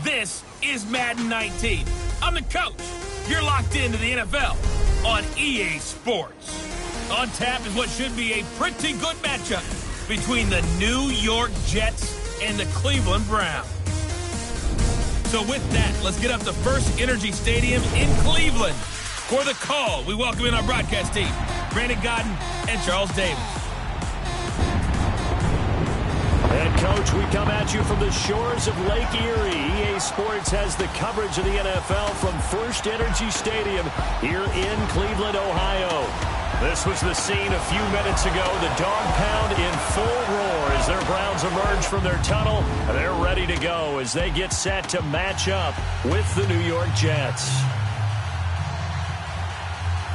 This is Madden 19. I'm the coach. You're locked into the NFL on EA Sports. On tap is what should be a pretty good matchup between the New York Jets and the Cleveland Browns. So with that, let's get up to First Energy Stadium in Cleveland. For the call, we welcome in our broadcast team, Brandon Godden and Charles Davis. And, Coach, we come at you from the shores of Lake Erie. EA Sports has the coverage of the NFL from First Energy Stadium here in Cleveland, Ohio. This was the scene a few minutes ago. The dog pound in full roar as their Browns emerge from their tunnel. They're ready to go as they get set to match up with the New York Jets.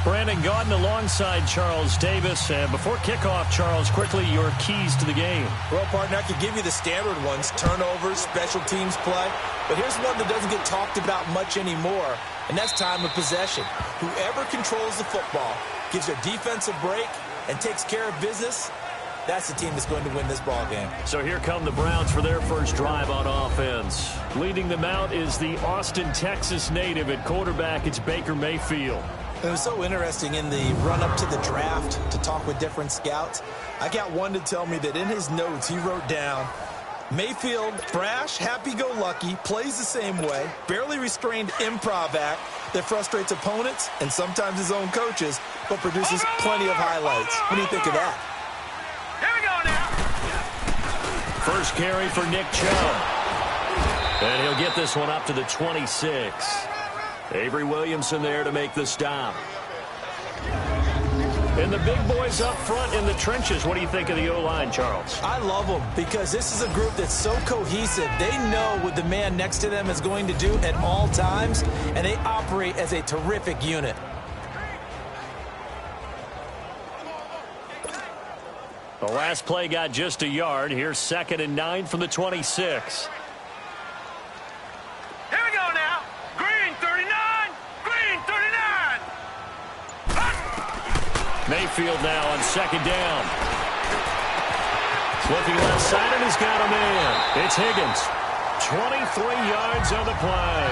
Brandon Gaudin alongside Charles Davis. And before kickoff, Charles, quickly your keys to the game. Well, partner, I could give you the standard ones, turnovers, special teams play. But here's one that doesn't get talked about much anymore, and that's time of possession. Whoever controls the football, gives their defense a break, and takes care of business, that's the team that's going to win this ball game. So here come the Browns for their first drive on offense. Leading them out is the Austin, Texas native. At quarterback, it's Baker Mayfield. It was so interesting in the run-up to the draft to talk with different scouts. I got one to tell me that in his notes he wrote down, Mayfield, brash, happy-go-lucky, plays the same way, barely restrained improv act that frustrates opponents and sometimes his own coaches, but produces plenty of highlights. What do you think of that? Here we go now. First carry for Nick Chubb. And he'll get this one up to the 26. Avery Williamson there to make the stop. And the big boys up front in the trenches. What do you think of the O-line, Charles? I love them because this is a group that's so cohesive. They know what the man next to them is going to do at all times, and they operate as a terrific unit. The last play got just a yard. Here's 2nd and 9 from the 26. Mayfield now on 2nd down. Looking left side, and he's got a man. It's Higgins. 23 yards on the play.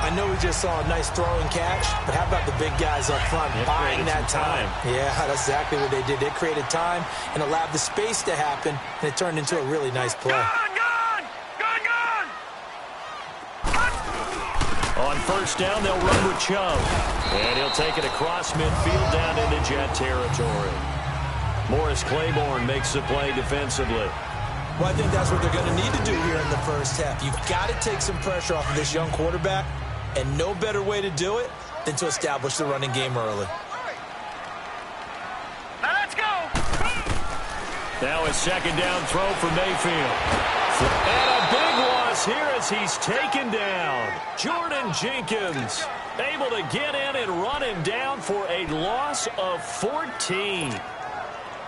I know we just saw a nice throw and catch, but how about the big guys up front buying that time? Yeah, that's exactly what they did. They created time and allowed the space to happen, and it turned into a really nice play. On 1st down, they'll run with Chubb. And he'll take it across midfield down into Jet territory. Morris Claiborne makes the play defensively. Well, I think that's what they're going to need to do here in the first half. You've got to take some pressure off of this young quarterback, and no better way to do it than to establish the running game early. Now let's go. Now a 2nd down throw for Mayfield. And a big loss here as he's taken down. Jordan Jenkins able to get in and run him down for a loss of 14.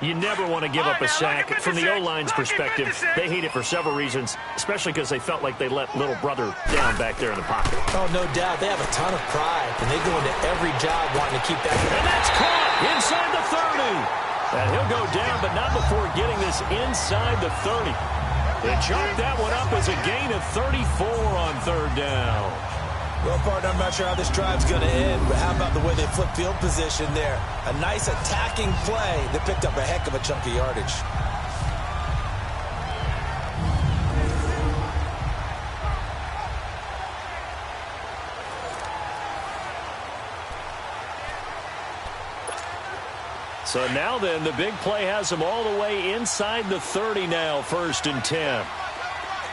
You never want to give up a sack. From the O-line's perspective, they hate it for several reasons, especially because they felt like they let little brother down back there in the pocket. Oh, no doubt. They have a ton of pride, and they go into every job wanting to keep that. And that's caught inside the 30. And he'll go down, but not before getting this inside the 30. They chalked that one up as a gain of 34 on 3rd down. Well, partner, I'm not sure how this drive's going to end, but how about the way they flip field position there? A nice attacking play that picked up a heck of a chunk of yardage. So now then, the big play has them all the way inside the 30 now, 1st and 10.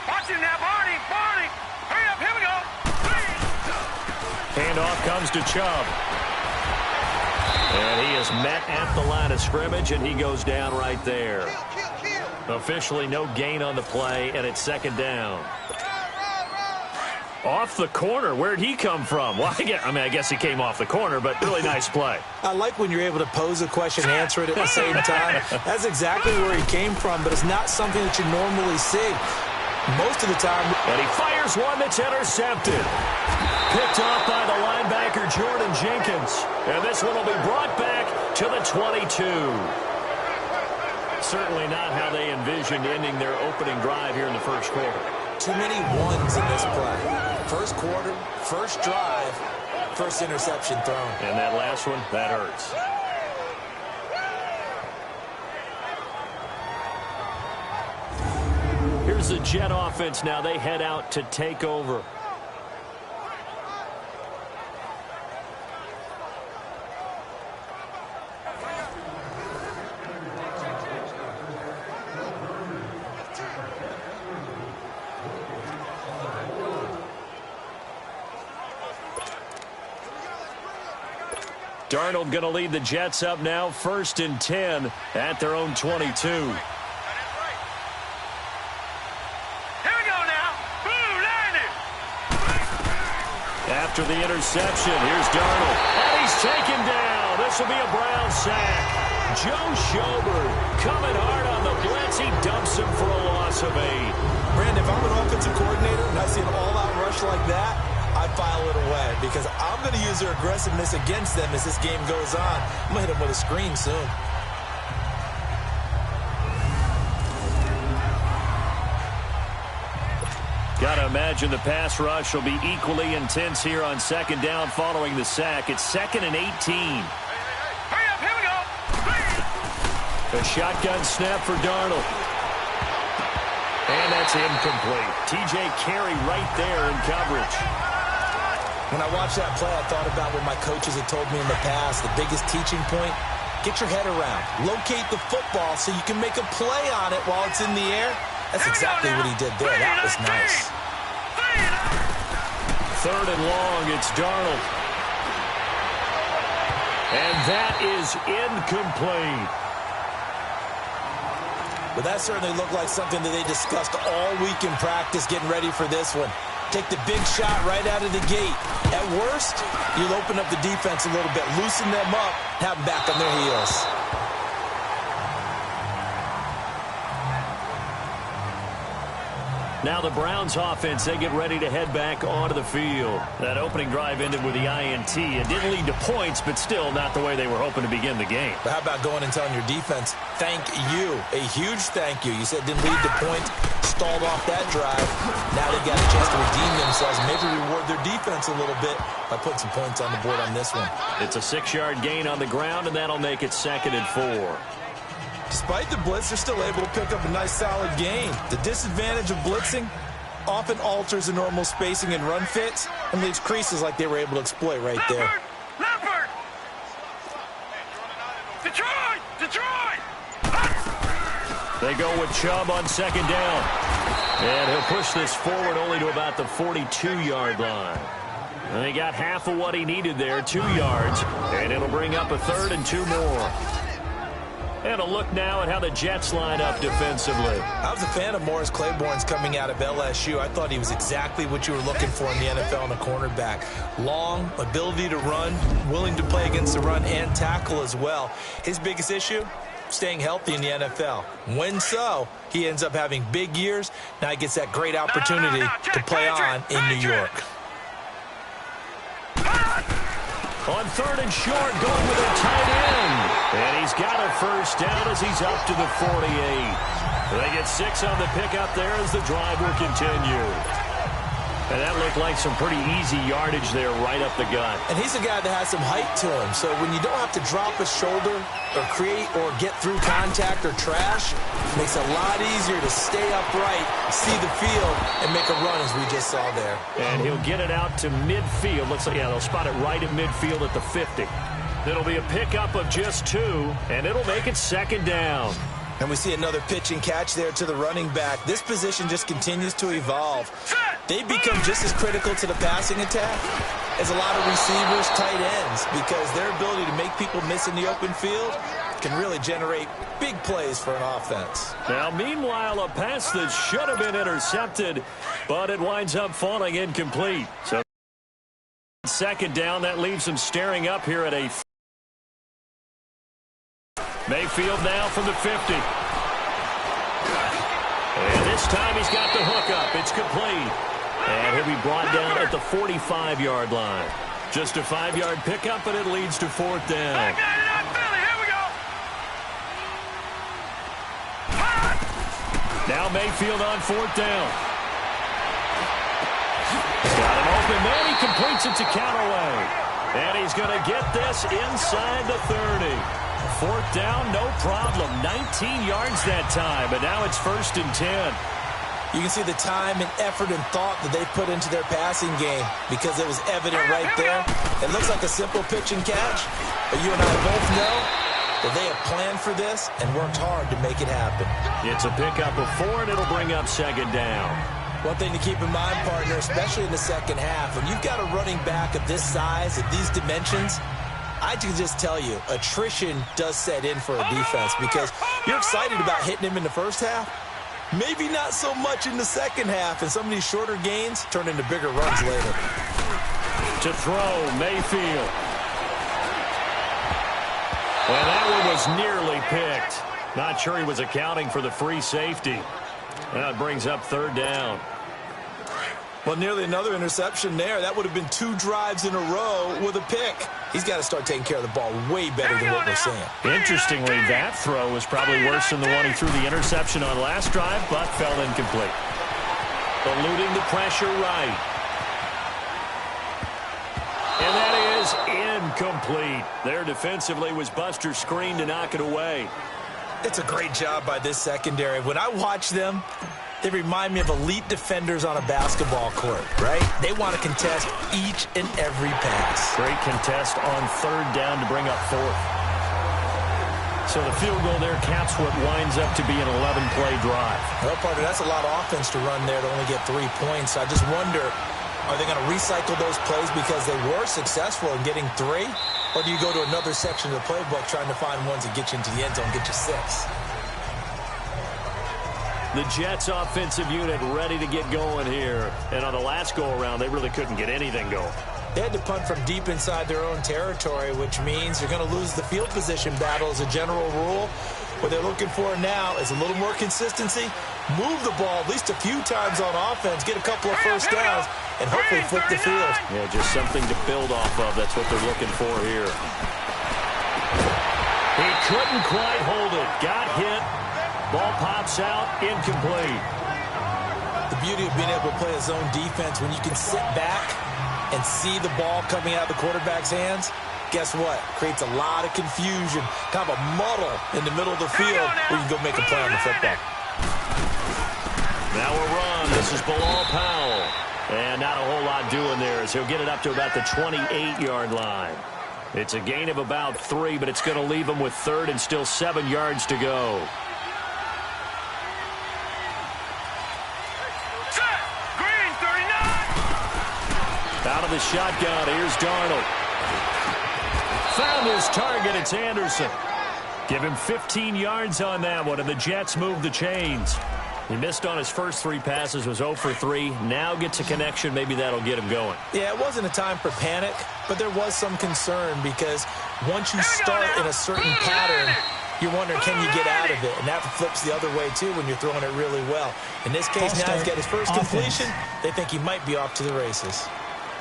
Watch him now, Barney. Hurry up, here we go. Handoff comes to Chubb. And he is met at the line of scrimmage, and he goes down right there. Officially no gain on the play, and it's 2nd down. Off the corner. Where'd he come from? Well, I guess he came off the corner, but really nice play. I like when you're able to pose a question and answer it at the same time. That's exactly where he came from, but it's not something that you normally see most of the time. And he fires one that's intercepted. Picked off by the linebacker, Jordan Jenkins. And this one will be brought back to the 22. Certainly not how they envisioned ending their opening drive here in the first quarter. Too many ones in this play. First quarter, first drive, first interception thrown. And that last one, that hurts. Here's the Jet offense now. They head out to take over. Darnold going to lead the Jets up now, 1st and 10 at their own 22. Here we go now. Boom, landed. After the interception, here's Darnold. And he's taken down. This will be a Brown sack. Joe Schobert coming hard on the blitz. He dumps him for a loss of 8. Brandon, if I'm an offensive coordinator and I see an all-out rush like that, I file it away because I'm going to use their aggressiveness against them as this game goes on. I'm going to hit them with a screen soon. Got to imagine the pass rush will be equally intense here on 2nd down following the sack. It's 2nd and 18. Hurry up, here we go. A shotgun snap for Darnold. And that's incomplete. T.J. Carey right there in coverage. When I watched that play, I thought about what my coaches had told me in the past. The biggest teaching point, get your head around. Locate the football so you can make a play on it while it's in the air. That's exactly what he did there. That was nice. 3rd and long, it's Darnold. And that is incomplete. But that certainly looked like something that they discussed all week in practice getting ready for this one. Take the big shot right out of the gate. At worst, you'll open up the defense a little bit, loosen them up, have them back on their heels. Now the Browns offense, they get ready to head back onto the field. That opening drive ended with the INT. It didn't lead to points, but still not the way they were hoping to begin the game. But how about going and telling your defense, thank you, a huge thank you. You said it didn't lead to points, stalled off that drive. Now they've got a chance to redeem themselves, maybe reward their defense a little bit by putting some points on the board on this one. It's a 6-yard gain on the ground, and that'll make it 2nd and 4. Despite the blitz, they're still able to pick up a nice solid gain. The disadvantage of blitzing often alters the normal spacing and run fits and leaves creases like they were able to exploit right there. Leopard! Detroit! Detroit! They go with Chubb on 2nd down. And he'll push this forward only to about the 42-yard line. And he got half of what he needed there, 2 yards. And it'll bring up a 3rd and 2 more. And a look now at how the Jets line up defensively. I was a fan of Morris Claiborne's coming out of LSU. I thought he was exactly what you were looking for in the NFL in a cornerback. Long, ability to run, willing to play against the run and tackle as well. His biggest issue, staying healthy in the NFL. When so, he ends up having big years. Now he gets that great opportunity to play on in New York. On 3rd and short, going with a tight end. And he's got a 1st down as he's up to the 48. They get 6 on the pickup there as the drive will continue. And that looked like some pretty easy yardage there right up the gut. And he's a guy that has some height to him. So when you don't have to drop a shoulder or create or get through contact or trash, it makes it a lot easier to stay upright, see the field, and make a run as we just saw there. And he'll get it out to midfield. Looks like, yeah, they'll spot it right at midfield at the 50. It'll be a pickup of just 2, and it'll make it 2nd down. And we see another pitch and catch there to the running back. This position just continues to evolve. They become just as critical to the passing attack as a lot of receivers, tight ends, because their ability to make people miss in the open field can really generate big plays for an offense. Now, meanwhile, a pass that should have been intercepted, but it winds up falling incomplete. So, second down, that leaves him staring up here at a Mayfield now from the 50. And this time he's got the hookup. It's complete. And he'll be brought down at the 45-yard line. Just a 5-yard pickup, and it leads to fourth down. Now Mayfield on fourth down. He's got an open man. He completes it to Callaway. And he's going to get this inside the 30. Fourth down, no problem. 19 yards that time, but now it's 1st and 10. You can see the time and effort and thought that they put into their passing game because it was evident right there. It looks like a simple pitch and catch, but you and I both know that they have planned for this and worked hard to make it happen. It's a pickup of 4, and it'll bring up second down. One thing to keep in mind, partner, especially in the second half, when you've got a running back of this size, of these dimensions, I can just tell you, attrition does set in for a defense because you're excited about hitting him in the first half. Maybe not so much in the second half, and some of these shorter gains turn into bigger runs later. To throw, Mayfield. And that one was nearly picked. Not sure he was accounting for the free safety. Now it brings up third down. Well, nearly another interception there. That would have been 2 drives in a row with a pick. He's got to start taking care of the ball way better than what we're seeing. Interestingly, that throw was probably worse than the one he threw the interception on last drive, but fell incomplete. Eluding the pressure right. And that is incomplete. There defensively was Buster screen to knock it away. It's a great job by this secondary. When I watch them, they remind me of elite defenders on a basketball court, right? They want to contest each and every pass. Great contest on third down to bring up fourth. So the field goal there caps what winds up to be an 11-play drive. Well, partner, that's a lot of offense to run there to only get 3 points. I just wonder, are they going to recycle those plays because they were successful in getting 3? Or do you go to another section of the playbook trying to find ones that get you into the end zone, get you 6? The Jets offensive unit ready to get going here. And on the last go-around, they really couldn't get anything going. They had to punt from deep inside their own territory, which means you're going to lose the field position battle as a general rule. What they're looking for now is a little more consistency, move the ball at least a few times on offense, get a couple of first downs, and hopefully flip the field. Yeah, just something to build off of. That's what they're looking for here. He couldn't quite hold it. Got hit. Ball pops out, incomplete. The beauty of being able to play a zone defense when you can sit back and see the ball coming out of the quarterback's hands, guess what? Creates a lot of confusion, kind of a muddle in the middle of the field where you can go make a play on the football. Now a run. This is Bilal Powell. And not a whole lot doing there as he'll get it up to about the 28-yard line. It's a gain of about 3, but it's going to leave him with third and still 7 yards to go. Out of the shotgun, here's Darnold. Found his target, it's Anderson. Give him 15 yards on that one, and the Jets move the chains. He missed on his first 3 passes, was 0 for 3. Now gets a connection, maybe that'll get him going. Yeah, it wasn't a time for panic, but there was some concern because once you start in a certain pattern, you're wondering, can you get out of it? And that flips the other way, too, when you're throwing it really well. In this case, now he's got his first completion. They think he might be off to the races.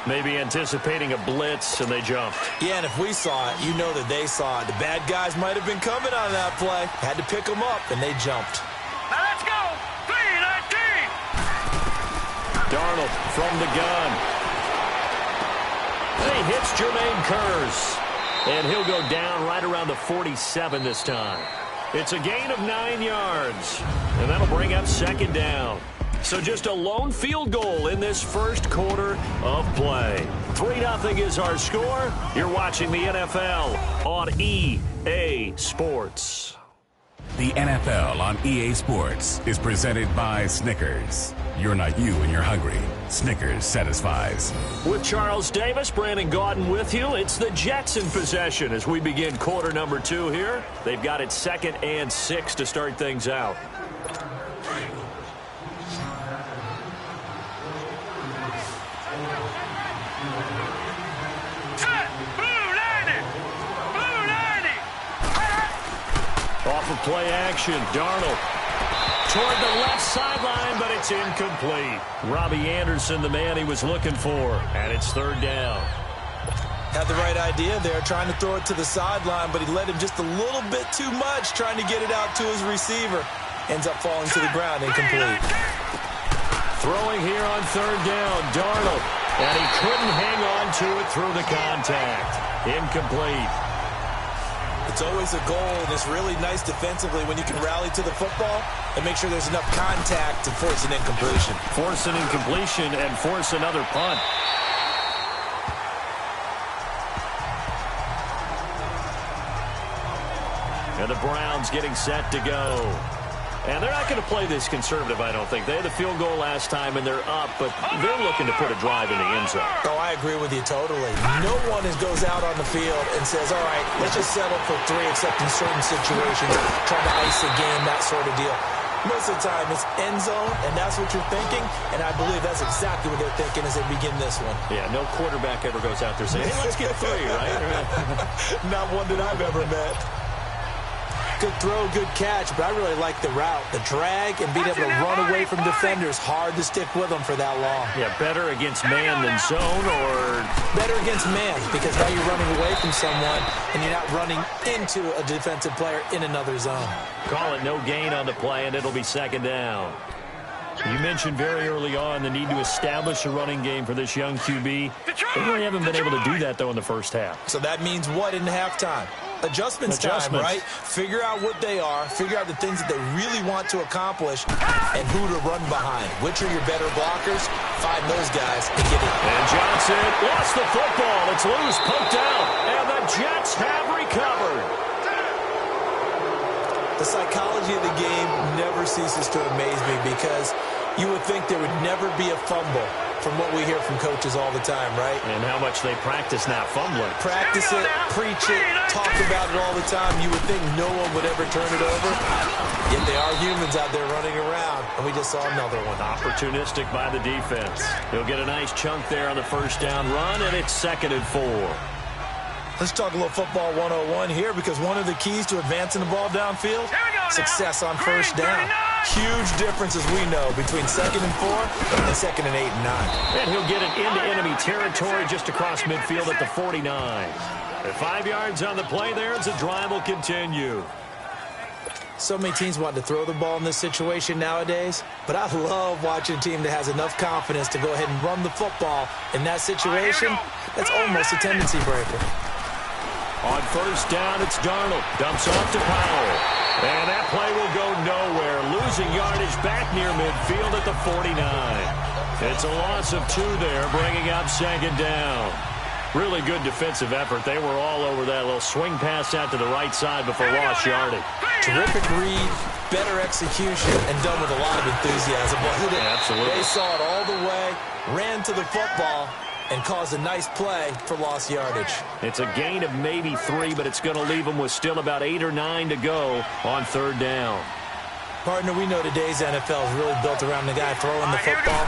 Maybe anticipating a blitz, and they jumped. Yeah, and if we saw it, you know that they saw it. The bad guys might have been coming on that play. Had to pick them up, and they jumped. Now let's go. 3-19. Darnold from the gun. And he hits Jermaine Kearse. And he'll go down right around the 47 this time. It's a gain of 9 yards. And that'll bring up second down. So just a lone field goal in this first quarter of play. 3-0 is our score. You're watching the NFL on EA Sports. The NFL on EA Sports is presented by Snickers. You're not you when you're hungry. Snickers satisfies. With Charles Davis, Brandon Gaudin with you. It's the Jets in possession as we begin quarter number 2 here. They've got it 2nd and 6 to start things out. Off of play action, Darnold toward the left sideline, but it's incomplete. Robbie Anderson, the man he was looking for, and it's 3rd down. Had the right idea there, trying to throw it to the sideline, but he led him just a little bit too much, trying to get it out to his receiver. Ends up falling to the ground, incomplete. Throwing here on 3rd down, Darnold, and he couldn't hang on to it through the contact. Incomplete. It's always a goal, and it's really nice defensively when you can rally to the football and make sure there's enough contact to force an incompletion. Force an incompletion and force another punt. And the Browns getting set to go. And they're not going to play this conservative, I don't think. They had the field goal last time, and they're up, but they're looking to put a drive in the end zone. Oh, I agree with you totally. No one goes out on the field and says, all right, let's just settle for 3, except in certain situations, trying to ice a game, that sort of deal. Most of the time, it's end zone, and that's what you're thinking, and I believe that's exactly what they're thinking as they begin this one. Yeah, no quarterback ever goes out there saying, hey, let's get 3, right? Not one that I've ever met. Good throw, good catch, but I really like the route. The drag and being able to run away from defenders, hard to stick with them for that long. Yeah, better against man than zone, or better against man, because now you're running away from someone and you're not running into a defensive player in another zone. Call it no gain on the play, and it'll be 2nd down. You mentioned very early on the need to establish a running game for this young QB. They really haven't been able to do that, though, in the first half. So that means what in halftime? Adjustments time, right? Figure out what they are, figure out the things that they really want to accomplish, and who to run behind. Which are your better blockers? Find those guys and get it. And Johnson lost the football. It's loose, poked out, and the Jets have recovered. The psychology of the game never ceases to amaze me, because you would think there would never be a fumble from what we hear from coaches all the time, right? And how much they practice not fumbling. Practice it, preach it, talk about it all the time. You would think no one would ever turn it over. Yet they are humans out there running around, and we just saw another one. Opportunistic by the defense. He'll get a nice chunk there on the 1st down run, and it's 2nd and 4. Let's talk a little football 101 here, because one of the keys to advancing the ball downfield, success on 1st down. Huge difference, as we know, between 2nd and 4 and 2nd and 8 and 9. And he'll get it into enemy territory just across midfield at the 49. At 5 yards on the play there as the drive will continue. So many teams want to throw the ball in this situation nowadays, but I love watching a team that has enough confidence to go ahead and run the football in that situation. That's almost a tendency breaker. On 1st down, it's Darnold. Dumps off to Powell. And that play will go nowhere. Losing yardage back near midfield at the 49. It's a loss of 2 there, bringing up 2nd down. Really good defensive effort. They were all over that little swing pass out to the right side before lost yardage. Terrific read, better execution, and done with a lot of enthusiasm. Absolutely. They saw it all the way, ran to the football, and caused a nice play for lost yardage. It's a gain of maybe 3, but it's going to leave them with still about 8 or 9 to go on 3rd down. Partner, we know today's NFL is really built around the guy throwing the football.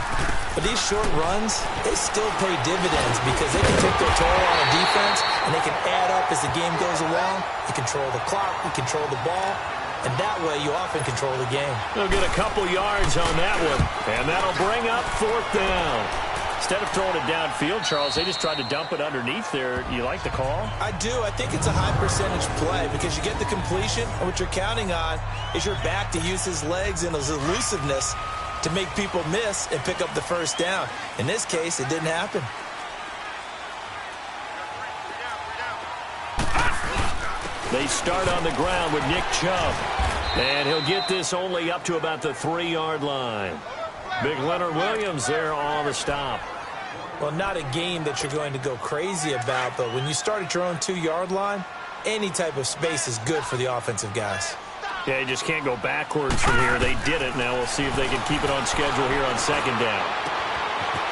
But these short runs, they still pay dividends, because they can take their toll on a defense, and they can add up as the game goes along. You control the clock, you control the ball, and that way you often control the game. They'll get a couple yards on that one, and that'll bring up 4th down. Instead of throwing it downfield, Charles, they just tried to dump it underneath there. You like the call? I do. I think it's a high percentage play, because you get the completion, and what you're counting on is your back to use his legs and his elusiveness to make people miss and pick up the 1st down. In this case, it didn't happen. They start on the ground with Nick Chubb. And he'll get this only up to about the 3-yard line. Big Leonard Williams there on the stop. Well, not a game that you're going to go crazy about, but when you start at your own 2-yard line, any type of space is good for the offensive guys. Yeah, you just can't go backwards from here. They did it. Now we'll see if they can keep it on schedule here on second down.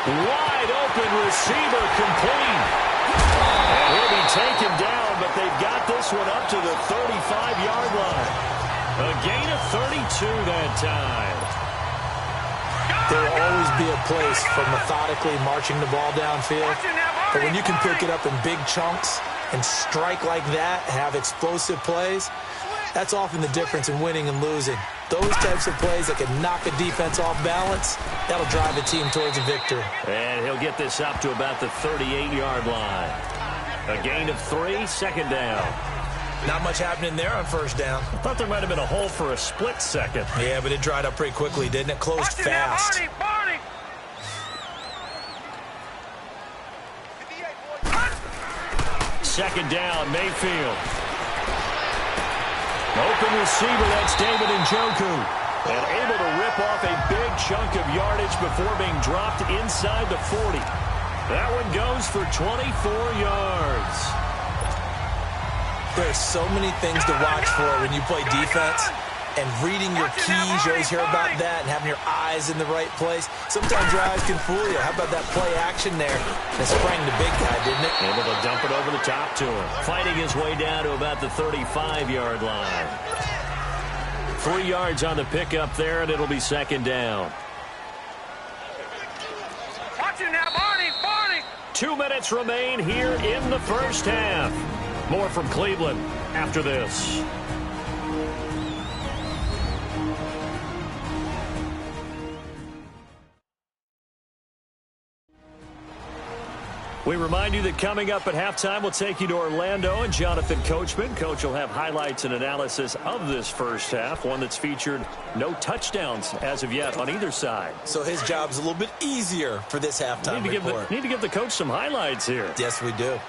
Wide open receiver complete. And he'll be taken down, but they've got this one up to the 35-yard line. A gain of 32 that time. There will always be a place for methodically marching the ball downfield. But when you can pick it up in big chunks and strike like that, have explosive plays, that's often the difference in winning and losing. Those types of plays that can knock a defense off balance, that'll drive a team towards a victory. And he'll get this up to about the 38-yard line. A gain of 3, second down. Not much happening there on first down. I thought there might have been a hole for a split second. Yeah, but it dried up pretty quickly, didn't it? Closed fast. Second down, Mayfield. Open receiver, that's David Njoku. And able to rip off a big chunk of yardage before being dropped inside the 40. That one goes for 24 yards. There's so many things to watch for when you play defense. And reading your keys, you always hear about that, and having your eyes in the right place. Sometimes your eyes can fool you. How about that play action there? That sprang the big guy, didn't it? Able to dump it over the top to him. Fighting his way down to about the 35-yard line. 3 yards on the pickup there, and it'll be second down. Watch it now, Barney! 2 minutes remain here in the first half. More from Cleveland after this. We remind you that coming up at halftime, we'll take you to Orlando and Jonathan Coachman. Coach will have highlights and analysis of this first half, one that's featured no touchdowns as of yet on either side. So his job's a little bit easier for this halftime report. Need to give the coach some highlights here. Yes, we do.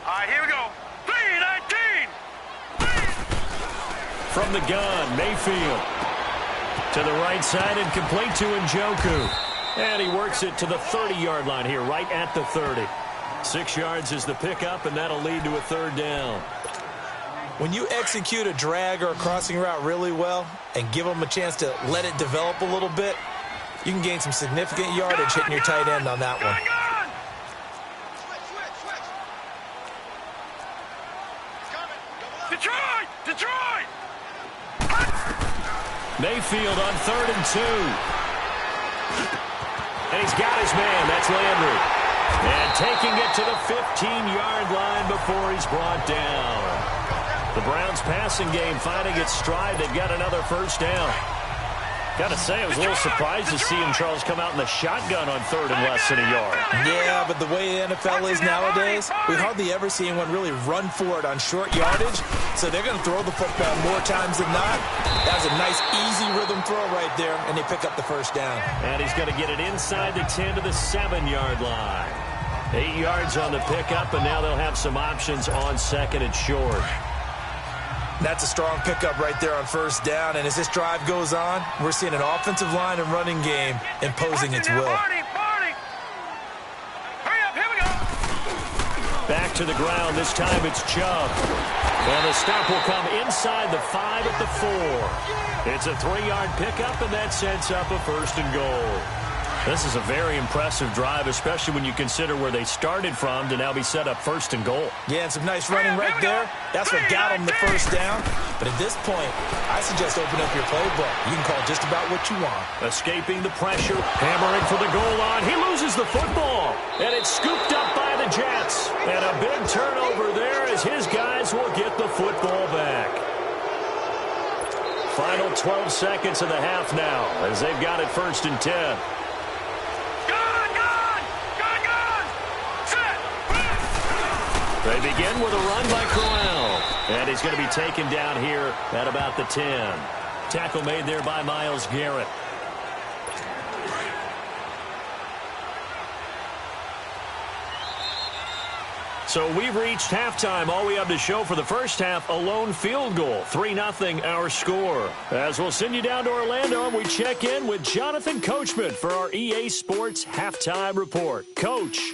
All right, here we go. 3-19. From the gun, Mayfield. To the right side and complete to Njoku. And he works it to the 30-yard line here, right at the 30. 6 yards is the pickup, and that'll lead to a third down. When you execute a drag or a crossing route really well and give them a chance to let it develop a little bit, you can gain some significant yardage hitting your tight end on that one. Detroit! Mayfield on 3rd and 2. And he's got his man. That's Landry. And taking it to the 15-yard line before he's brought down. The Browns' passing game finding its stride. They've got another first down. Got to say, I was a little surprised to see him, Charles, come out in the shotgun on 3rd and less than a yard. Yeah, but the way the NFL is nowadays, we hardly ever see anyone really run for it on short yardage. So they're going to throw the football more times than not. That was a nice, easy rhythm throw right there, and they pick up the first down. And he's going to get it inside the 10 to the 7-yard line. 8 yards on the pickup, and now they'll have some options on second and short. That's a strong pickup right there on first down. And as this drive goes on, we're seeing an offensive line and running game imposing its will. Barney! Hurry up, here we go! Back to the ground. This time it's Chubb. And the stop will come inside the 5 at the 4. It's a 3-yard pickup, and that sets up a first and goal. This is a very impressive drive, especially when you consider where they started from to now be set up first and goal. Yeah, and some nice running right there. That's what got them the first down. But at this point, I suggest open up your playbook. You can call just about what you want. Escaping the pressure, hammering for the goal line. He loses the football, and it's scooped up by the Jets. And a big turnover there as his guys will get the football back. Final 12 seconds of the half now as they've got it 1st and 10. They begin with a run by Corral. And he's going to be taken down here at about the 10. Tackle made there by Myles Garrett. So we've reached halftime. All we have to show for the first half, a lone field goal. 3-0 our score. As we'll send you down to Orlando, and we check in with Jonathan Coachman for our EA Sports Halftime Report. Coach.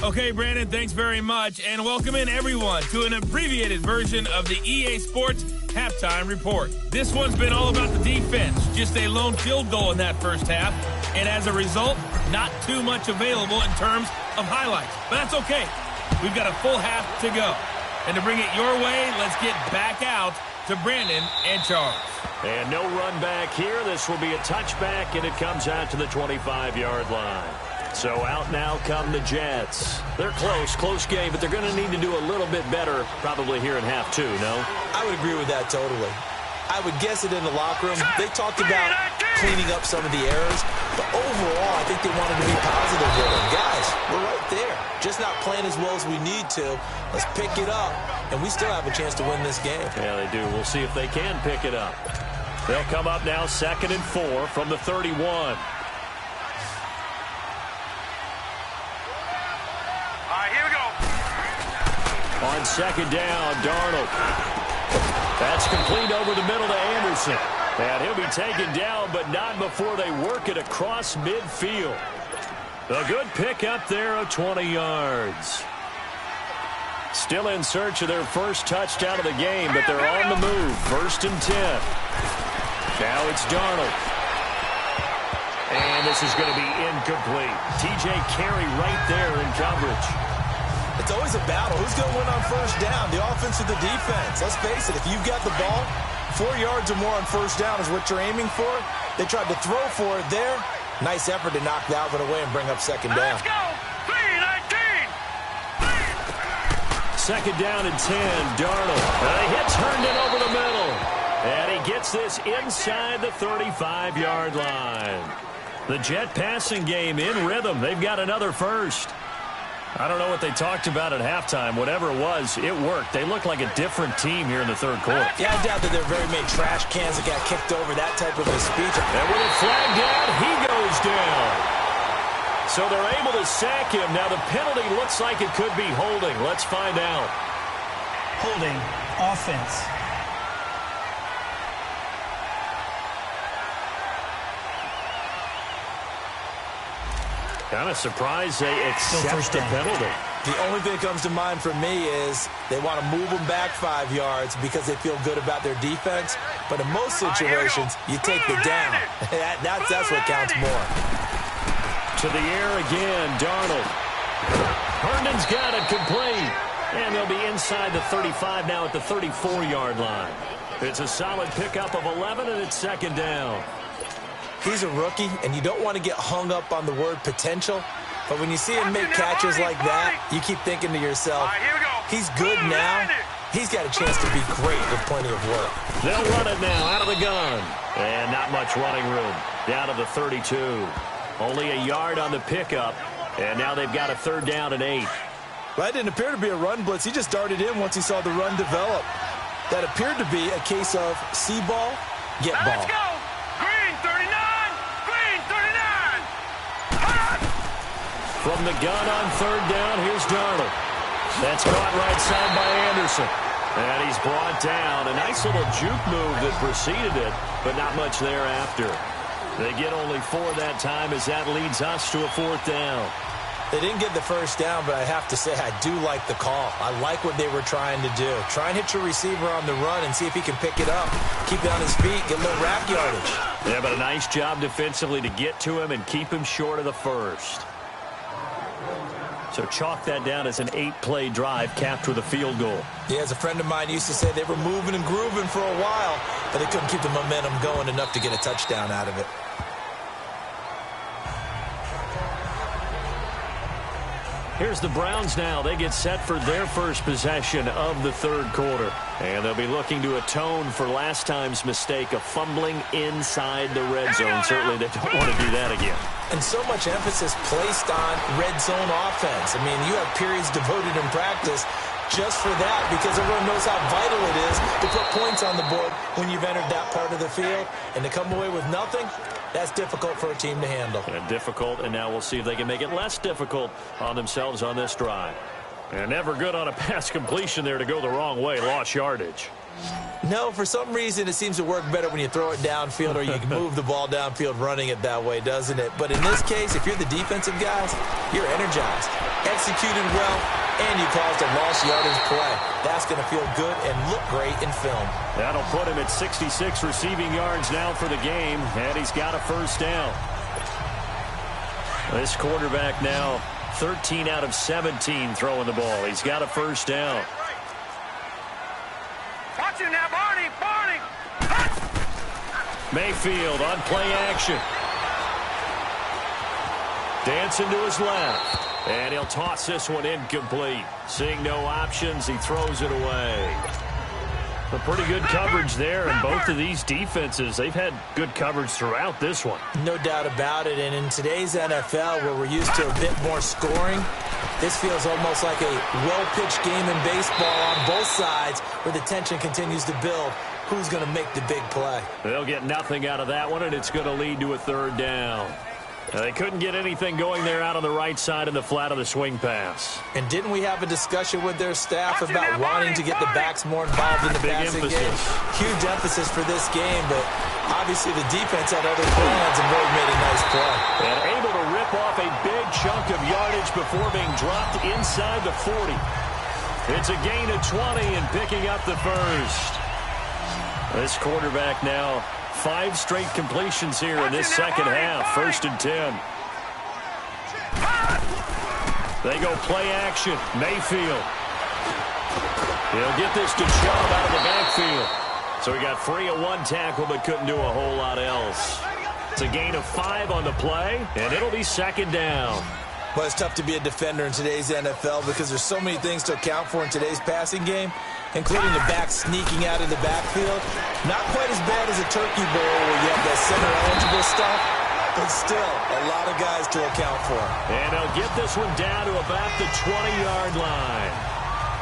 Okay, Brandon, thanks very much, and welcome in everyone to an abbreviated version of the EA Sports Halftime Report. This one's been all about the defense, just a lone field goal in that first half, and as a result, not too much available in terms of highlights. But that's okay. We've got a full half to go. And to bring it your way, let's get back out to Brandon and Charles. And no run back here. This will be a touchback, and it comes out to the 25-yard line. So out now come the Jets. They're close game, but they're going to need to do a little bit better probably here in half two, no? I would agree with that totally. I would guess it in the locker room. They talked about cleaning up some of the errors, but overall, I think they wanted to be positive with them. Guys, we're right there. Just not playing as well as we need to. Let's pick it up, and we still have a chance to win this game. Yeah, they do. We'll see if they can pick it up. They'll come up now 2nd and 4 from the 31. All right, here we go. On 2nd down, Darnold. That's complete over the middle to Anderson. And he'll be taken down, but not before they work it across midfield. A good pickup there of 20 yards. Still in search of their first touchdown of the game, but they're on the move. 1st and 10. Now it's Darnold. And this is going to be incomplete. TJ Carey right there in coverage. It's always a battle. Who's going to win on first down, the offense or the defense? Let's face it, if you've got the ball, 4 yards or more on first down is what you're aiming for. They tried to throw for it there. Nice effort to knock Dalvin away and bring up 2nd down. Let's go. 3-19. 2nd down and 10, Darnold. He hits Herndon over the middle. And he gets this inside the 35-yard line. The Jet passing game in rhythm. They've got another first. I don't know what they talked about at halftime. Whatever it was, it worked. They look like a different team here in the 3rd quarter. Yeah, I doubt that there are very many trash cans that got kicked over, that type of a speech. And with a flag down, he goes down. So they're able to sack him. Now the penalty looks like it could be holding. Let's find out. Holding, offense. Kind of surprised they accept the penalty. The only thing that comes to mind for me is they want to move them back 5 yards because they feel good about their defense. But in most situations, you take the down. That's what counts more. To the air again, Darnold. Herndon's got it complete. And they'll be inside the 35 now at the 34-yard line. It's a solid pickup of 11, and it's 2nd down. He's a rookie, and you don't want to get hung up on the word potential. But when you see him make catches like that, you keep thinking to yourself, he's good now. He's got a chance to be great with plenty of work. They'll run it now out of the gun. And not much running room. Down to the 32. Only a yard on the pickup. And now they've got a 3rd down and 8. Well, that didn't appear to be a run blitz. He just darted in once he saw the run develop. That appeared to be a case of see ball, get ball. Let's go. Green 39. Green 39. From the gun on 3rd down, here's Darnold. That's caught right side by Anderson. And he's brought down. A nice little juke move that preceded it, but not much thereafter. They get only 4 that time as that leads us to a 4th down. They didn't get the first down, but I have to say I do like the call. I like what they were trying to do. Try and hit your receiver on the run and see if he can pick it up. Keep it on his feet, get a little rack yardage. Yeah, but a nice job defensively to get to him and keep him short of the first. So chalk that down as an 8-play drive capped with a field goal. Yeah, as a friend of mine used to say, they were moving and grooving for a while, but they couldn't keep the momentum going enough to get a touchdown out of it. Here's the Browns now. They get set for their first possession of the 3rd quarter. And they'll be looking to atone for last time's mistake of fumbling inside the red zone. Certainly they don't want to do that again. And so much emphasis placed on red zone offense. I mean, you have periods devoted in practice just for that because everyone knows how vital it is to put points on the board when you've entered that part of the field. And to come away with nothing, that's difficult for a team to handle. And difficult, and now we'll see if they can make it less difficult on themselves on this drive. And never good on a pass completion there to go the wrong way. Lost yardage. No, for some reason it seems to work better when you throw it downfield or you can move the ball downfield running it that way, doesn't it? But in this case, if you're the defensive guys, you're energized. executed well, and you caused a lost yardage play. That's going to feel good and look great in film. That'll put him at 66 receiving yards now for the game, and he's got a first down. This quarterback now 13 out of 17 throwing the ball. He's got a first down. Watch it now, Barney, Barney. Mayfield on play action. Dancing to his left. And he'll toss this one incomplete. Seeing no options, he throws it away. A pretty good coverage there, and both of these defenses, they've had good coverage throughout this one. No doubt about it, and in today's NFL, where we're used to a bit more scoring, this feels almost like a well-pitched game in baseball on both sides, where the tension continues to build. Who's going to make the big play? They'll get nothing out of that one, and it's going to lead to a third down. They couldn't get anything going there out on the right side in the flat of the swing pass. And didn't we have a discussion with their staff about wanting to get the backs more involved in the passing game? Huge emphasis for this game, but obviously the defense had other plans and really made a nice play. And able to rip off a big chunk of yardage before being dropped inside the 40. It's a gain of 20 and picking up the first. This quarterback now 5 straight completions here in this second half. 1st and 10. They go play action. Mayfield. He'll get this to Chubb out of the backfield. So he got free of one tackle but couldn't do a whole lot else. It's a gain of 5 on the play, and it'll be second down. Well, it's tough to be a defender in today's NFL because there's so many things to account for in today's passing game, including the back sneaking out of the backfield. Not quite as bad as a turkey bowl where you have that center-eligible stuff, but still a lot of guys to account for. And they'll get this one down to about the 20-yard line.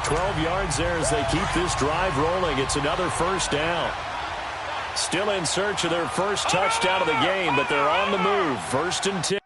12 yards there as they keep this drive rolling. It's another first down. Still in search of their first touchdown of the game, but they're on the move. 1st and 10.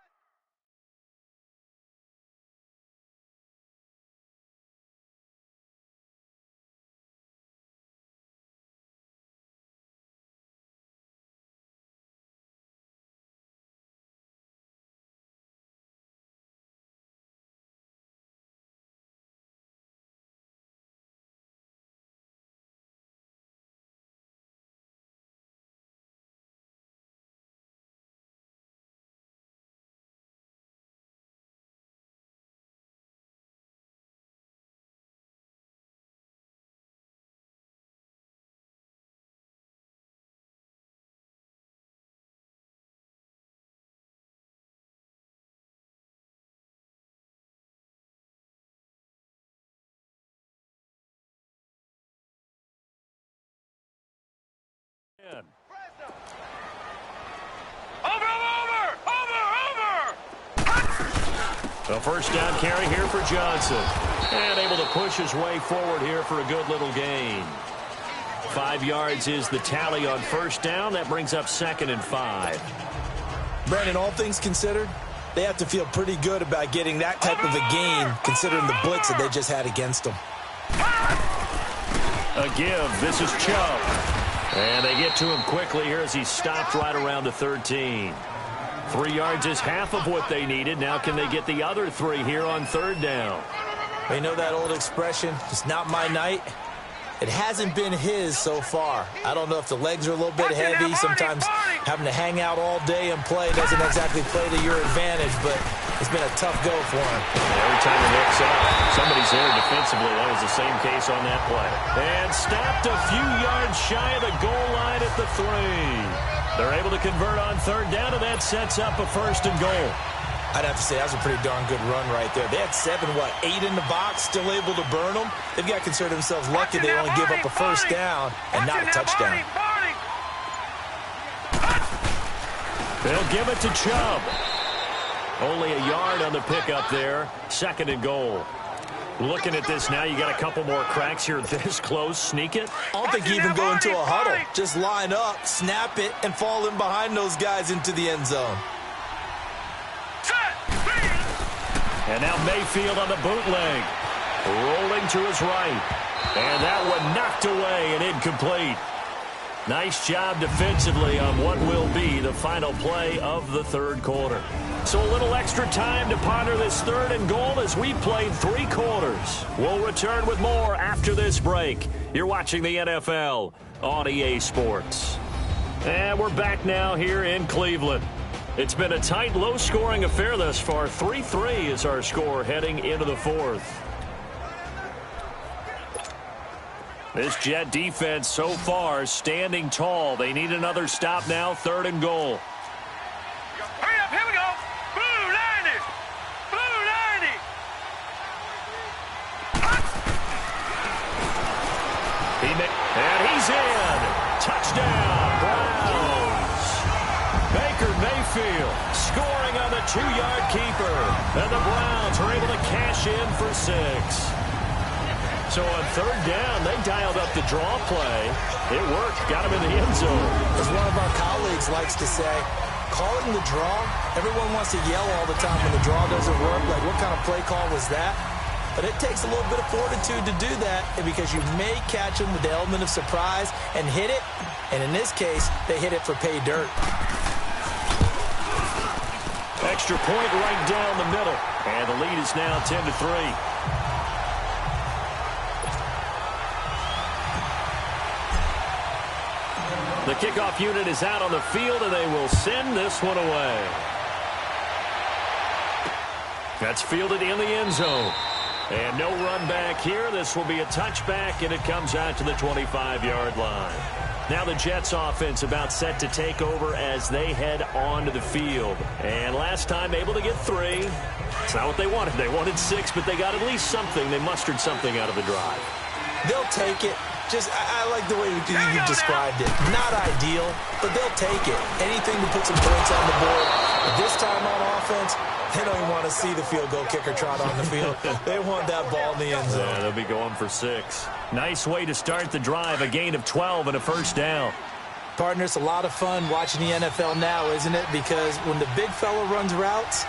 The first down carry here for Johnson. And able to push his way forward here for a good little gain. 5 yards is the tally on first down. That brings up 2nd and 5. Brandon, all things considered, they have to feel pretty good about getting that type of a gain, considering the blitz that they just had against them. A give. This is Chubb. And they get to him quickly here as he stopped right around the 13. 3 yards is half of what they needed. Now can they get the other 3 here on third down? They know that old expression, it's not my night. It hasn't been his so far. I don't know if the legs are a little bit heavy. Sometimes having to hang out all day and play doesn't exactly play to your advantage, but it's been a tough go for him. Every time he looks up, somebody's there defensively. That was the same case on that play. And stopped a few yards shy of the goal line at the 3. They're able to convert on third down, and that sets up a 1st and goal. I'd have to say that was a pretty darn good run right there. They had 8 in the box, still able to burn them. They've got to consider themselves lucky they only give up a first down and not a touchdown. They'll give it to Chubb. Only a yard on the pickup there. 2nd and goal. Looking at this now, you got a couple more cracks here this close. Sneak it. I don't think you even go into a huddle. Just line up, snap it, and fall in behind those guys into the end zone. And now Mayfield on the bootleg. Rolling to his right. And that one knocked away and incomplete. Nice job defensively on what will be the final play of the third quarter. So a little extra time to ponder this 3rd and goal as we played 3 quarters. We'll return with more after this break. You're watching the NFL on EA Sports. And we're back now here in Cleveland. It's been a tight, low-scoring affair thus far. 3-3 is our score heading into the 4th. This Jet defense so far standing tall. They need another stop now, 3rd and goal. Hurry up, here we go. Blue 90. Blue 90. And he's in. Touchdown, Browns. Baker Mayfield scoring on the 2-yard keeper. And the Browns are able to cash in for 6. So on 3rd down, they dialed up the draw play. It worked. Got him in the end zone. As one of our colleagues likes to say, calling the draw, everyone wants to yell all the time when the draw doesn't work. Like, what kind of play call was that? But it takes a little bit of fortitude to do that, and because you may catch them with the element of surprise and hit it. And in this case, they hit it for pay dirt. Extra point right down the middle. And the lead is now 10-3. The kickoff unit is out on the field, and they will send this one away. That's fielded in the end zone. And no run back here. This will be a touchback, and it comes out to the 25-yard line. Now the Jets offense about set to take over as they head onto the field. And last time able to get 3. It's not what they wanted. They wanted 6, but they got at least something. They mustered something out of the drive. They'll take it. I like the way you described it. Not ideal, but they'll take it. Anything to put some points on the board. But this time on offense, they don't even want to see the field goal kicker trot on the field. They want that ball in the end zone. Yeah, they'll be going for 6. Nice way to start the drive. A gain of 12 and a 1st down. Partner, it's a lot of fun watching the NFL now, isn't it? Because when the big fella runs routes,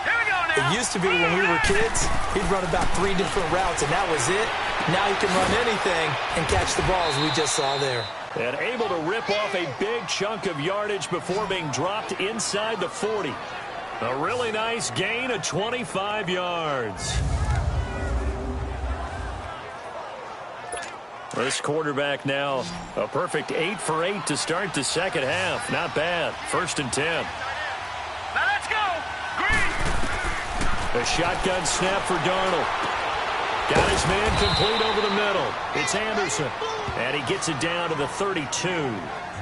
it used to be when we were kids, he'd run about 3 different routes, and that was it. Now he can run anything and catch the balls we just saw there. And able to rip off a big chunk of yardage before being dropped inside the 40. A really nice gain of 25 yards. This quarterback now a perfect 8 for 8 to start the second half. Not bad. 1st and 10. Now let's go. Green. A shotgun snap for Darnold. Got his man complete over the middle. It's Anderson. And he gets it down to the 32.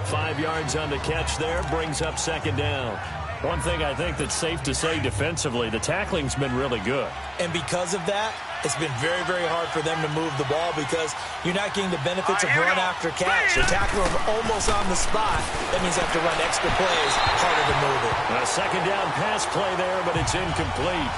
5 yards on the catch there. Brings up 2nd down. One thing I think that's safe to say defensively, the tackling's been really good. And because of that, it's been very, very hard for them to move the ball because you're not getting the benefits of run after catch. You're tackling them almost on the spot. That means you have to run extra plays, harder to move it. A 2nd down pass play there, but it's incomplete.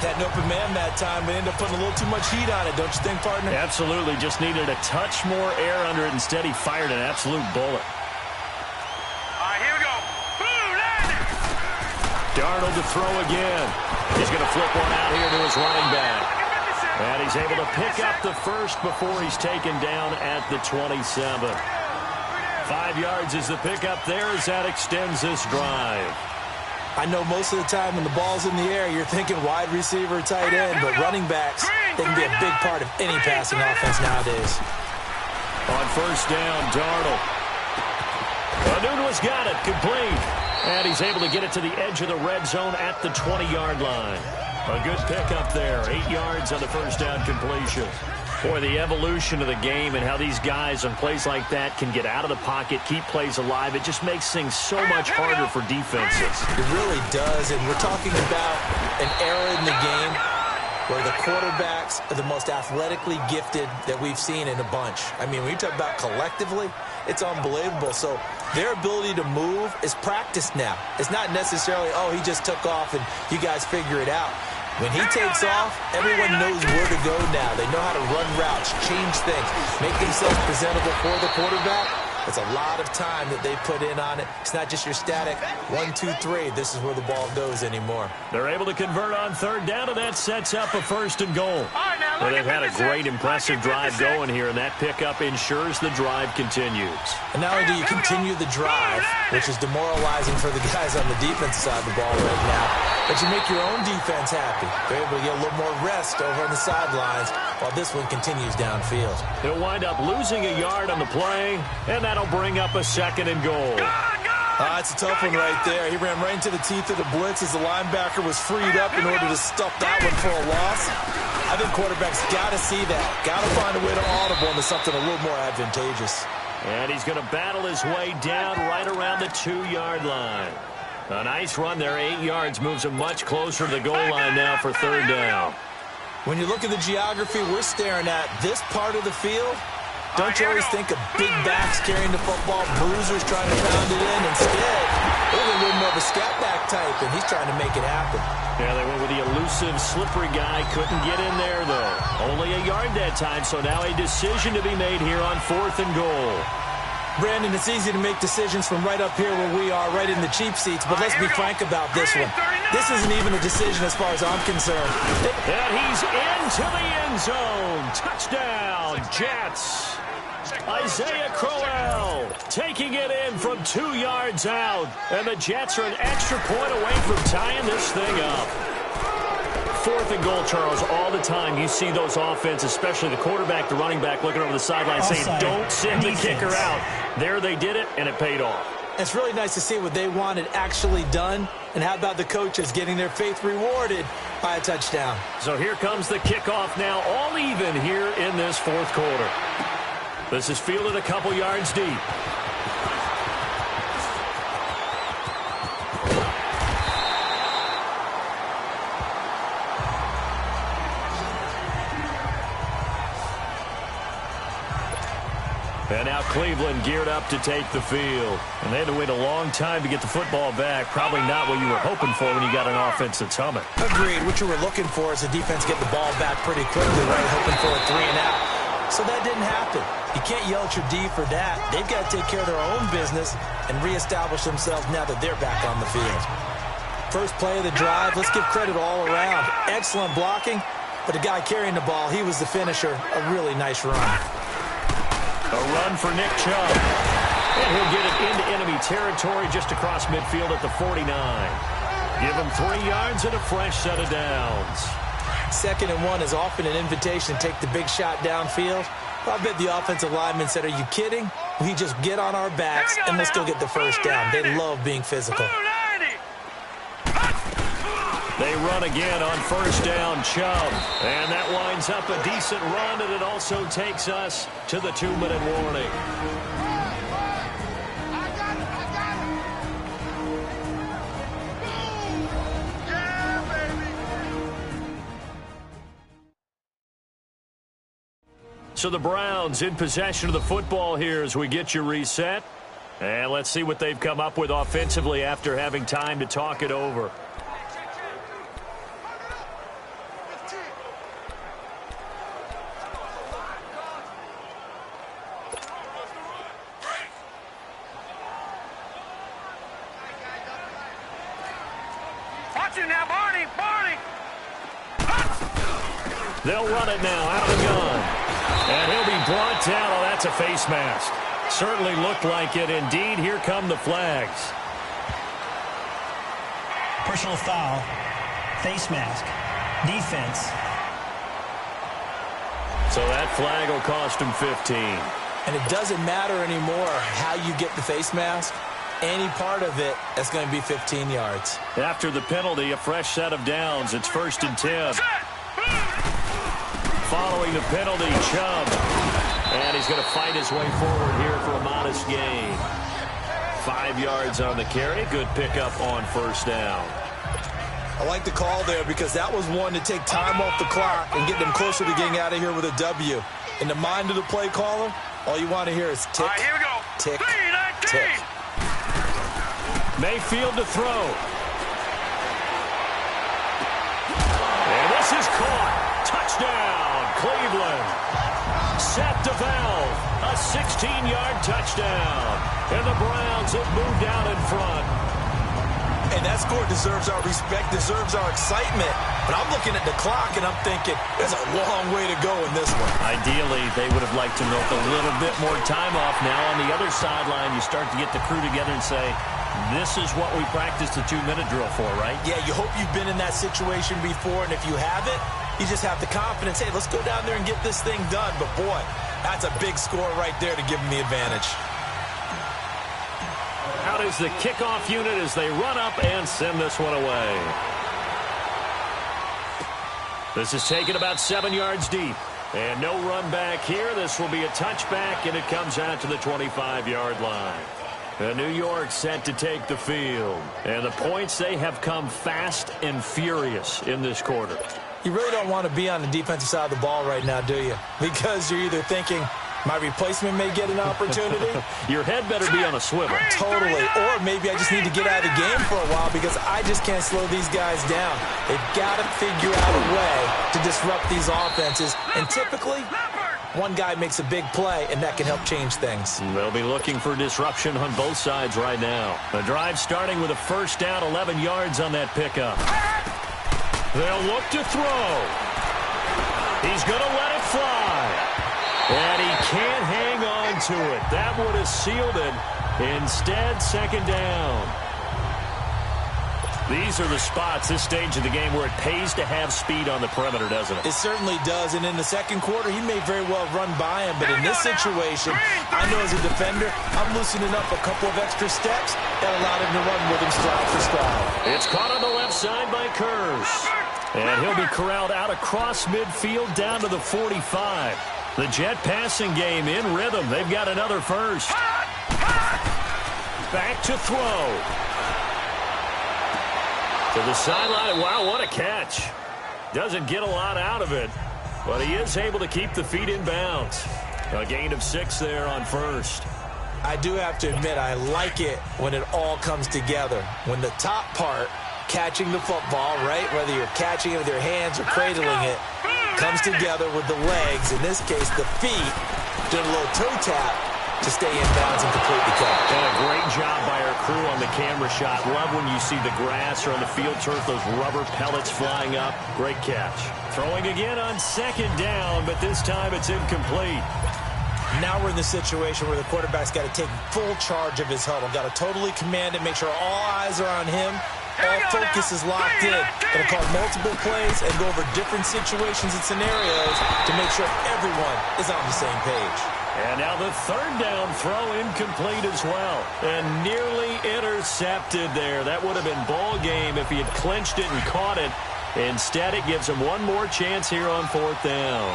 Had an open man that time, but ended up putting a little too much heat on it, don't you think, partner? Absolutely. Just needed a touch more air under it. Instead, he fired an absolute bullet. All right, here we go. Blue 90. Darnold to throw again. He's going to flip one out here to his running back. And he's able to pick up the 1st before he's taken down at the 27. 5 yards is the pickup there as that extends this drive. I know most of the time when the ball's in the air, you're thinking wide receiver, tight end, but running backs, they can be a big part of any passing offense nowadays. On 1st down, Darnold. Anunua's got it, complete. And he's able to get it to the edge of the red zone at the 20-yard line. A good pickup there, 8 yards on the 1st down completion. Boy, the evolution of the game and how these guys on plays like that can get out of the pocket, keep plays alive, it just makes things so much harder for defenses. It really does, and we're talking about an era in the game where the quarterbacks are the most athletically gifted that we've seen in a bunch. I mean, when you talk about collectively, it's unbelievable. So their ability to move is practiced now. It's not necessarily, oh, he just took off and you guys figure it out. When he takes off, everyone knows where to go now. They know how to run routes, change things, make themselves presentable for the quarterback. It's a lot of time that they put in on it. It's not just your static 1, 2, 3. This is where the ball goes anymore. They're able to convert on third down, and that sets up a 1st and goal. Well, they've had a great, impressive drive going here, and that pickup ensures the drive continues. And not only do you continue the drive, which is demoralizing for the guys on the defensive side of the ball right now, but you make your own defense happy. They're able to get a little more rest over on the sidelines while this one continues downfield. He'll wind up losing a yard on the play, and that'll bring up a 2nd and goal. That's a tough one right there. He ran right into the teeth of the blitz as the linebacker was freed up in order to stuff that one for a loss. I think quarterbacks got to see that. Got to find a way to audible into something a little more advantageous. And he's going to battle his way down right around the 2-yard line. A nice run there, 8 yards, moves him much closer to the goal line now for 3rd down. When you look at the geography we're staring at, this part of the field, don't you always think of big backs carrying the football, bruisers trying to pound it in? Instead, they're a little more of a scat back type, and he's trying to make it happen. Yeah, they went with the elusive, slippery guy. Couldn't get in there, though. Only a yard that time, so now a decision to be made here on 4th and goal. Brandon, it's easy to make decisions from right up here where we are, right in the cheap seats, but let's be frank about this one. This isn't even a decision as far as I'm concerned. And he's into the end zone. Touchdown, Jets. Isaiah Crowell taking it in from 2 yards out. And the Jets are an extra point away from tying this thing up. 4th and goal, Charles, all the time you see those offenses, especially the quarterback, the running back, looking over the sideline saying, don't send the kicker out. There they did it, and it paid off. It's really nice to see what they wanted actually done. And how about the coaches getting their faith rewarded by a touchdown? So here comes the kickoff now, all even here in this 4th quarter. This is fielded a couple yards deep. And now Cleveland geared up to take the field. And they had to wait a long time to get the football back. Probably not what you were hoping for when you got an offense that's humming. Agreed. What you were looking for is the defense get the ball back pretty quickly, right? Hoping for a 3 and out. So that didn't happen. You can't yell at your D for that. They've got to take care of their own business and reestablish themselves now that they're back on the field. First play of the drive, let's give credit all around. Excellent blocking, but the guy carrying the ball, he was the finisher. A really nice run. A run for Nick Chubb. And he'll get it into enemy territory just across midfield at the 49. Give him 3 yards and a fresh set of downs. 2nd and 1 is often an invitation to take the big shot downfield. I bet the offensive linemen said, are you kidding? We just get on our backs and let's go get the first down. They love being physical. They run again on 1st down, Chubb. And that winds up a decent run, and it also takes us to the 2-minute warning. So the Browns in possession of the football here as we get you reset. And let's see what they've come up with offensively after having time to talk it over. Watch it now, Barney! They'll run it now out of the gun. And he'll be brought down. Oh, that's a face mask. Certainly looked like it. Indeed, here come the flags. Personal foul, face mask, defense. So that flag will cost him 15. And it doesn't matter anymore how you get the face mask. Any part of it, that's going to be 15 yards. After the penalty, a fresh set of downs. It's 1st and 10. Following the penalty, Chubb. And he's going to fight his way forward here for a modest gain. 5 yards on the carry. Good pickup on 1st down. I like the call there because that was one to take time off the clock and get them closer to getting out of here with a W. In the mind of the play caller, all you want to hear is tick, All right, here we go. tick, 3-19. tick. Mayfield to throw. And this is caught. Touchdown, Cleveland. set to valve. A 16-yard touchdown. And the Browns have moved out in front. And that score deserves our respect, deserves our excitement. But I'm looking at the clock, and I'm thinking there's a long way to go in this one. Ideally, they would have liked to milk a little bit more time off. Now on the other sideline, you start to get the crew together and say, this is what we practiced the 2-minute drill for, right? Yeah, you hope you've been in that situation before, and if you haven't, you just have the confidence, hey, let's go down there and get this thing done. But, boy, that's a big score right there to give them the advantage. Out is the kickoff unit as they run up and send this one away. This is taken about 7 yards deep. And no run back here. This will be a touchback, and it comes out to the 25-yard line. New York set to take the field. And the points, they have come fast and furious in this quarter. You really don't want to be on the defensive side of the ball right now, do you? Because you're either thinking, my replacement may get an opportunity. Your head better be on a swivel. Totally. Or maybe I just need to get out of the game for a while because I just can't slow these guys down. They've got to figure out a way to disrupt these offenses. And typically, one guy makes a big play, and that can help change things. They'll be looking for disruption on both sides right now. The drive starting with a first down, 11 yards on that pickup. They'll look to throw. He's going to let it fly. And he can't hang on to it. That would have sealed it. Instead, second down. These are the spots, this stage of the game, where it pays to have speed on the perimeter, doesn't it? It certainly does. And in the second quarter, he may very well run by him. But in this situation, I know as a defender, I'm loosening up a couple of extra steps that allowed him to run with him stride for stride. It's caught on the left side by Kurz. And he'll be corralled out across midfield down to the 45. The Jet passing game in rhythm. They've got another first. Back to throw. To the sideline. Wow, what a catch. Doesn't get a lot out of it, but he is able to keep the feet in bounds. A gain of 6 there on first. I do have to admit, I like it when it all comes together. When the top part, catching the football, right, whether you're catching it with your hands or cradling it, comes together with the legs, in this case the feet, doing a little toe tap to stay in bounds and complete the catch. And a great job by our crew on the camera shot. Love when you see the grass or on the field turf, those rubber pellets flying up. Great catch. Throwing again on second down, but this time it's incomplete. Now we're in the situation where the quarterback's got to take full charge of his huddle. Got to totally command it, make sure all eyes are on him. All focus is locked in. Going to call multiple plays and go over different situations and scenarios to make sure everyone is on the same page. And now the third down throw incomplete as well. And nearly intercepted there. That would have been ball game if he had clinched it and caught it. Instead, it gives him one more chance here on fourth down.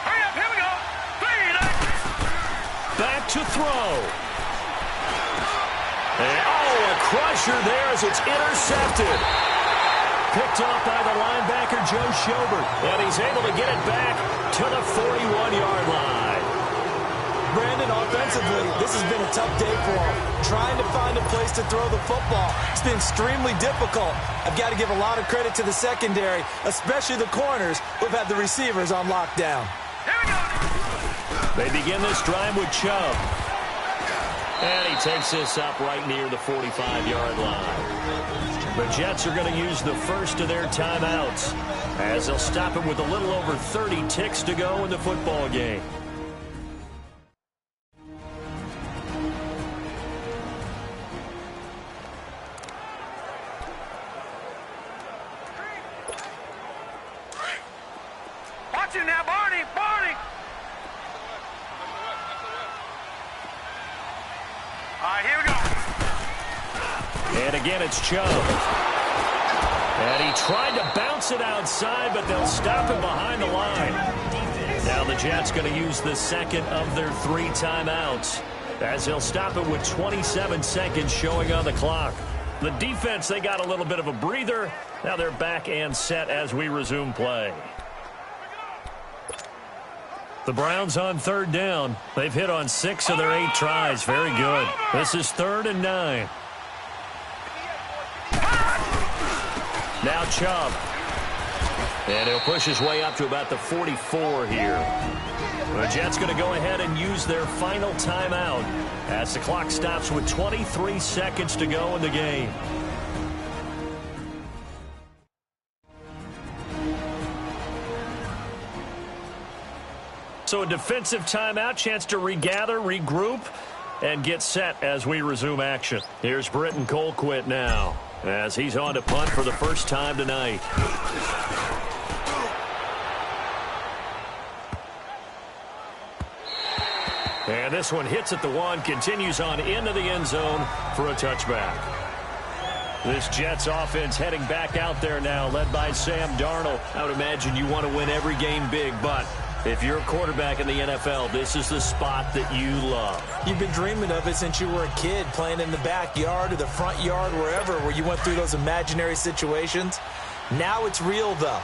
Hurry up, here we go. 3, Back to throw. And, a crusher there as it's intercepted. Picked off by the linebacker, Joe Schobert. And he's able to get it back to the 41-yard line. Brandon, offensively, this has been a tough day for him. Trying to find a place to throw the football. It's been extremely difficult. I've got to give a lot of credit to the secondary, especially the corners who've had the receivers on lockdown. They begin this drive with Chubb. And he takes this up right near the 45-yard line. The Jets are going to use the first of their timeouts as they'll stop it with a little over 30 ticks to go in the football game. Watch him now, Barney, Barney. All right, here we go. And again, it's Chubb. And he tried to bounce it outside, but they'll stop him behind the line. Now the Jets going to use the second of their 3 timeouts as they'll stop it with 27 seconds showing on the clock. The defense, they got a little bit of a breather. Now they're back and set as we resume play. The Browns on third down. They've hit on 6 of their 8 tries. Very good. This is 3rd and 9. Now Chubb. And he'll push his way up to about the 44 here. The Jets going to go ahead and use their final timeout as the clock stops with 23 seconds to go in the game. So a defensive timeout, chance to regather, regroup, and get set as we resume action. Here's Britton Colquitt now as he's on to punt for the first time tonight. And this one hits at the 1, continues on into the end zone for a touchback. This Jets offense heading back out there now, led by Sam Darnold. I would imagine you want to win every game big, but if you're a quarterback in the NFL, this is the spot that you love. You've been dreaming of it since you were a kid, playing in the backyard or the front yard, wherever, where you went through those imaginary situations. Now it's real, though.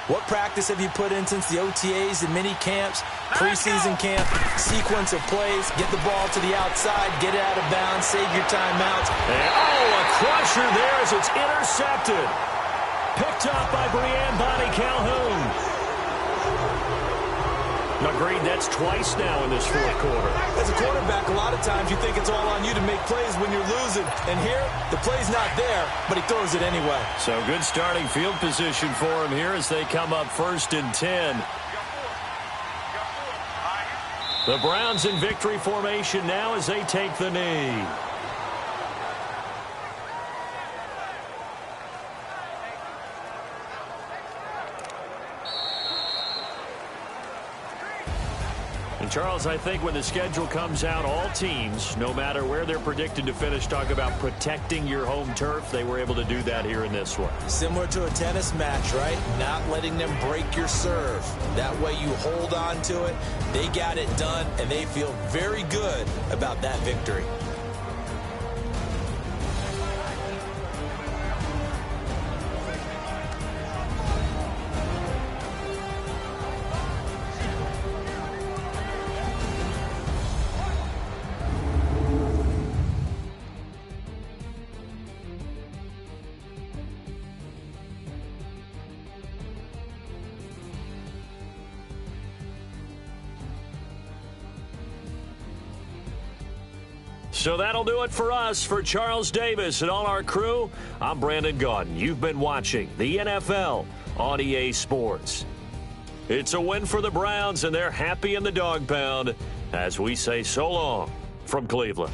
What practice have you put in since the OTAs and mini camps, preseason camp, sequence of plays, get the ball to the outside, get it out of bounds, save your timeouts. And, a crusher there as it's intercepted. Picked up by Brianne Bonnie Calhoun. Agreed, that's twice now in this fourth quarter. As a quarterback, a lot of times you think it's all on you to make plays when you're losing. And here, the play's not there, but he throws it anyway. So good starting field position for him here as they come up 1st and 10. The Browns in victory formation now as they take the knee. And Charles, I think when the schedule comes out, all teams, no matter where they're predicted to finish, talk about protecting your home turf. They were able to do that here in this one. Similar to a tennis match, right? Not letting them break your serve. That way you hold on to it. They got it done, and they feel very good about that victory. So that'll do it for us. For Charles Davis and all our crew, I'm Brandon Gaudin. You've been watching the NFL on EA Sports. It's a win for the Browns, and they're happy in the dog pound as we say so long from Cleveland.